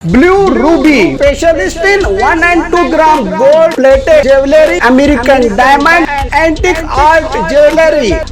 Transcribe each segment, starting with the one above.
Blue Ruby, specialist in 1 and 2 gram gold plated jewelry, American diamond, antique art jewelry।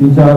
3-4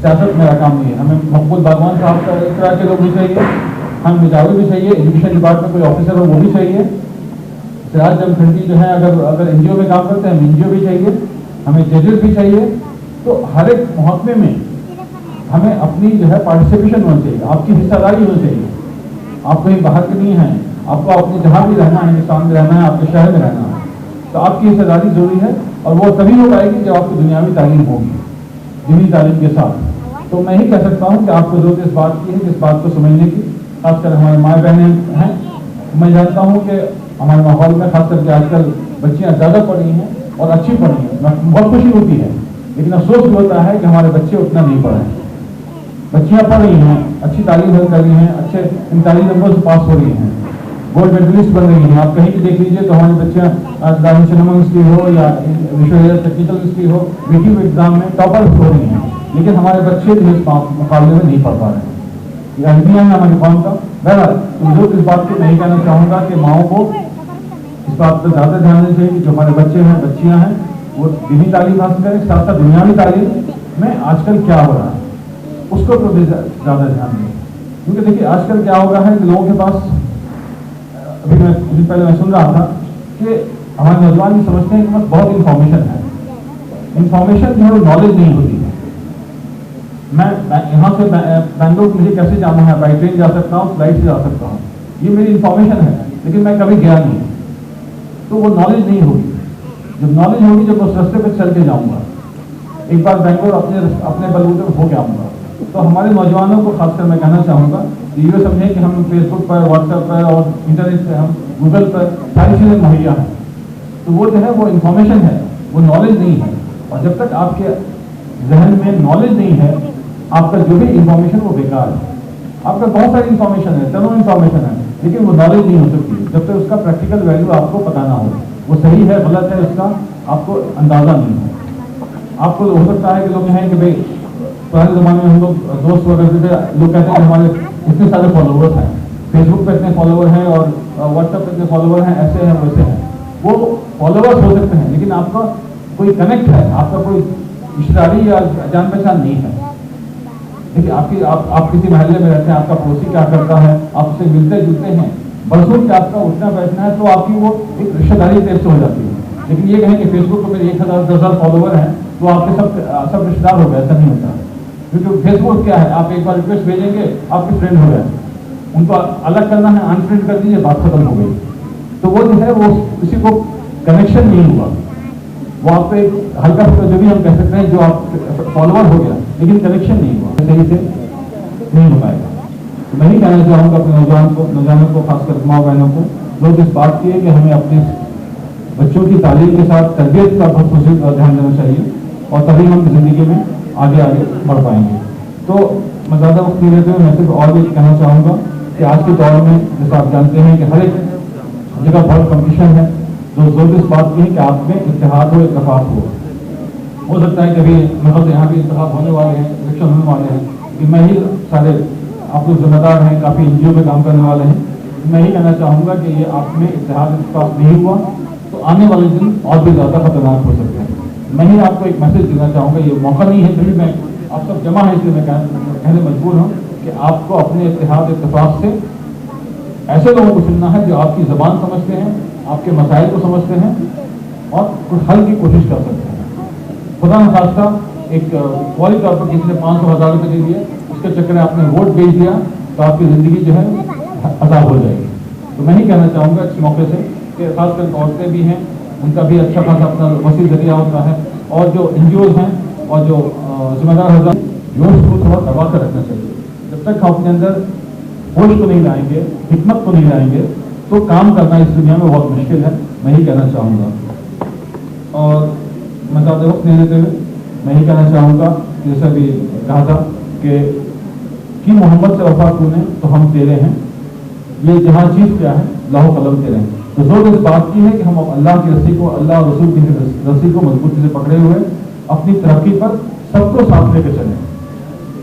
سیاست میرا کام نہیں ہے. ہمیں مقبول باغوان صاحب کا اس طرح کے لوگ بھی چاہیے, ہم مجاور بھی چاہیے, ایجوکیشن ڈپارٹمنٹ کوئی آفیسر ہو وہ بھی چاہیے, سراج جنگ کھنڈی جو ہے اگر این جی او میں کام کرتے ہیں این جی او بھی چاہیے, ہمیں ججز بھی چاہیے. تو ہر ایک محکمے میں ہمیں اپنی جو ہے پارٹیسپیشن ہونا چاہیے, آپ کی حصہ داری ہونی چاہیے. آپ کہیں باہر کے نہیں ہیں, آپ کو اپنے جہاں بھی رہنا ہے, ہندوستان میں رہنا ہے, آپ کے شہر میں رہنا ہے, تو آپ کی حصہ داری ضروری ہے. اور وہ تبھی ہو پائے گی جب آپ کو دنیاوی تعلیم ہوگی دینی تعلیم کے ساتھ. تو میں ہی کہہ سکتا ہوں کہ آپ کو ضرورت اس بات کی ہے کہ اس بات کو سمجھنے کی, خاص کر ہمارے مائیں بہنیں ہیں. میں جانتا ہوں کہ ہمارے ماحول میں خاص کر کے آج کل بچیاں زیادہ پڑھ رہی ہیں اور اچھی پڑھ رہی ہیں, بہت خوشی ہوتی ہے. لیکن افسوس بھی ہوتا ہے کہ ہمارے بچے اتنا نہیں پڑھے ہیں. بچیاں پڑھ رہی ہیں, اچھی تعلیم حاصل کر رہی ہیں, اچھے امتیازی نمبر سے پاس ہو رہی ہیں, گولڈ میڈلسٹ بن رہی ہیں. آپ کہیں بھی دیکھ لیجیے تو ہماری بچیاں دارالعلوم یونیورسٹی ہو یا ٹیکنیکل یونیورسٹی ہو, بیٹی ایگزام میں ٹاپر ہو رہی ہیں. لیکن ہمارے بچے جو اس مقابلے میں نہیں پڑھ پا رہے ہیں. یہ المیہ ہے ہماری قوم کا. بہرحال ضرور اس بات کو میں کہنا چاہوں گا کہ ماؤں کو اس بات پر زیادہ دھیان دینا چاہیے کہ جو ہمارے بچے ہیں بچیاں ہیں وہ دینی تعلیم حاصل کریں, ساتھ ساتھ دنیاوی تعلیم میں آج کل کیا ہو رہا ہے اس کو بھی زیادہ دھیان دیں. کیونکہ دیکھیے آج کل کیا ہو رہا ہے کہ لوگوں کے پاس, ابھی میں کچھ دن پہلے میں سن رہا تھا کہ ہمارے نوجوان بھی سمجھتے ہیں کہ بہت انفارمیشن ہے. انفارمیشن جو ہے نالج نہیں ہوتی ہے. میں یہاں سے بنگلور مجھے کیسے جانا ہے, بائی ٹرین جا سکتا ہوں, فلائٹ سے جا سکتا ہوں, یہ میری انفارمیشن ہے, لیکن میں کبھی گیا نہیں, تو وہ نالج نہیں ہوگی. جب نالج ہوگی جب اس راستے پہ چل کے جاؤں گا. ایک بار بنگلور اپنے بلبوتے ہو کے آؤں گا. تو ہمارے نوجوانوں کو خاص کر میں کہنا چاہوں گا کہ یہ سمجھیں کہ ہم فیس بک پر, واٹس ایپ پر اور انٹرنیٹ پہ, ہم گوگل پر ساری چیزیں مہیا ہیں. تو وہ جو ہے وہ انفارمیشن ہے, وہ نالج نہیں ہے. اور جب تک آپ کے ذہن میں نالج نہیں ہے, آپ کا جو بھی انفارمیشن وہ بیکار ہے. آپ کا بہت ساری انفارمیشن ہے, چلو انفارمیشن ہے, لیکن وہ نالج نہیں ہو سکتی جب تک اس کا پریکٹیکل ویلیو آپ کو پتہ نہ ہو. وہ صحیح ہے غلط ہے اس کا آپ کو اندازہ نہیں ہے. آپ کو ہو سکتا ہے کہ لوگ ہیں کہ بھائی پرانے زمانے میں ہم لوگ دوست وغیرہ تھے, لوگ کہتے ہیں کہ ہمارے اتنے سارے فالوورس ہیں, فیس بک پہ اتنے فالوور ہیں اور واٹس ایپ پہ اتنے فالوور ہیں, ایسے ہیں ویسے ہیں. وہ فالوورس ہو سکتے ہیں, لیکن آپ کا کوئی کنیکٹ ہے, آپ کا کوئی رشتے داری یا جان پہچان نہیں ہے. دیکھیے آپ کسی محلے میں رہتے ہیں, آپ کا پڑوسی کیا کرتا ہے, آپ سے ملتے جلتے ہیں, برسوں سے آپ کا اٹھنا بیٹھنا ہے, تو آپ کی وہ ایک رشتے داری ٹیپ سے ہو جاتی ہے. لیکن یہ کہیں کہ فیس بک پہ میرے 1000 10,000 فالوور ہیں تو آپ کے سب رشتے دار ہو گئے, ایسا نہیں ہوتا. کیونکہ فیس بک کیا ہے, آپ ایک بار ریکویسٹ بھیجیں گے آپ کے فرینڈ ہو گئے, ان کو الگ کرنا ہے انفرینڈ کر دیجیے, بات ختم ہو گئی. تو وہ جو ہے وہ کسی کو کنیکشن نہیں ہوا, وہ آپ پہ ہلکا پھلکا جو بھی ہم کہہ سکتے ہیں جو آپ فالوور ہو گیا, لیکن کنیکشن نہیں ہوا, صحیح سے نہیں ہو پائے گا. تو میں ہی کہنا چاہوں گا اپنے نوجوانوں کو خاص کر ماں بہنوں کو, لوگ اس بات کی ہے کہ ہمیں اپنے بچوں کی تعلیم کے ساتھ تربیت کا بہت خصوصی دھیان دینا چاہیے, اور تبھی ہم زندگی میں آگے بڑھ پائیں گے. تو میں زیادہ وقت نہیں لیتے ہوئے میں صرف اور بھی کہنا چاہوں گا کہ آج کے دور میں جیسا آپ جانتے ہیں کہ ہر ایک جگہ بہت کمپٹیشن ہے, جو ضرورت اس بات کی ہے کہ آپ میں اتحاد ہو, اتفاق ہو سکتا ہے کبھی محض یہاں بھی انتخاب ہونے والے ہیں, الیکشن ہونے والے ہیں, کہ میں ہی سارے آپ لوگ ذمہ دار ہیں, کافی این جی او میں کام کرنے والے ہیں. میں ہی کہنا چاہوں گا کہ یہ آپ میں اتحاد اتفاق نہیں ہوا تو آنے والے دن اور بھی زیادہ خطرناک ہو سکتے ہیں. میں ہی آپ کو ایک میسج دینا چاہوں گا, یہ موقع نہیں ہے پھر بھی میں آپ سب جمع ہے اس لیے میں کہنے مجبور ہوں کہ آپ کو اپنے اتحاد اتفاق سے ایسے لوگوں کو چننا ہے جو آپ کی زبان سمجھتے ہیں, آپ کے مسائل کو سمجھتے ہیں اور کچھ حل کی کوشش کر سکتے ہیں. خدا نخواستہ ایک فوری طور پر کسی نے 500,000 روپئے دے دیے, اس کے چکر میں آپ نے ووٹ بھیج دیا تو آپ کی زندگی جو ہے عذاب ہو جائے گی. تو میں ہی کہنا چاہوں گا اس موقع سے کہ خاص کر عورتیں بھی ہیں, ان کا بھی اچھا خاصا اپنا وسیع ذریعہ ہوتا ہے, اور جو این جی اوز ہیں اور جو ذمہ دار ہوتا ہے, جوش کو تھوڑا دبا کر رکھنا چاہیے. جب تک ہم اپنے اندر ہوش کو نہیں لائیں گے, حکمت کو نہیں لائیں گے, تو کام کرنا اس دنیا میں بہت مشکل ہے. میں ہی کہنا چاہوں گا, اور میں زیادہ وقت نہیں دیتے ہوئے میں ہی کہنا چاہوں گا جیسا بھی کہا تھا کہ محمد سے وفا تو نے تو ہم تیرے ہیں, یہ جہاں چیز کیا ہے لاہو قلم تیرے ہیں. تو ضرورت اس بات کی ہے کہ ہم اللہ کی رسی کو, اللہ اور رسول کی رسی کو مضبوطی سے پکڑے ہوئے اپنی ترقی پر سب کو ساتھ لے کے چلیں,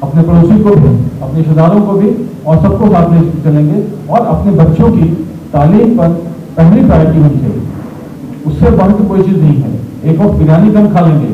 اپنے پڑوسی کو بھی, اپنے رشتے داروں کو بھی, اور سب کو ساتھ لے کے چلیں گے. اور اپنے بچوں کی تعلیم پر پہلی پرائرٹی ہونی چاہیے, اس سے بڑھ کے کوئی چیز نہیں ہے. ایک وقت بریانی کم کھا لیں گے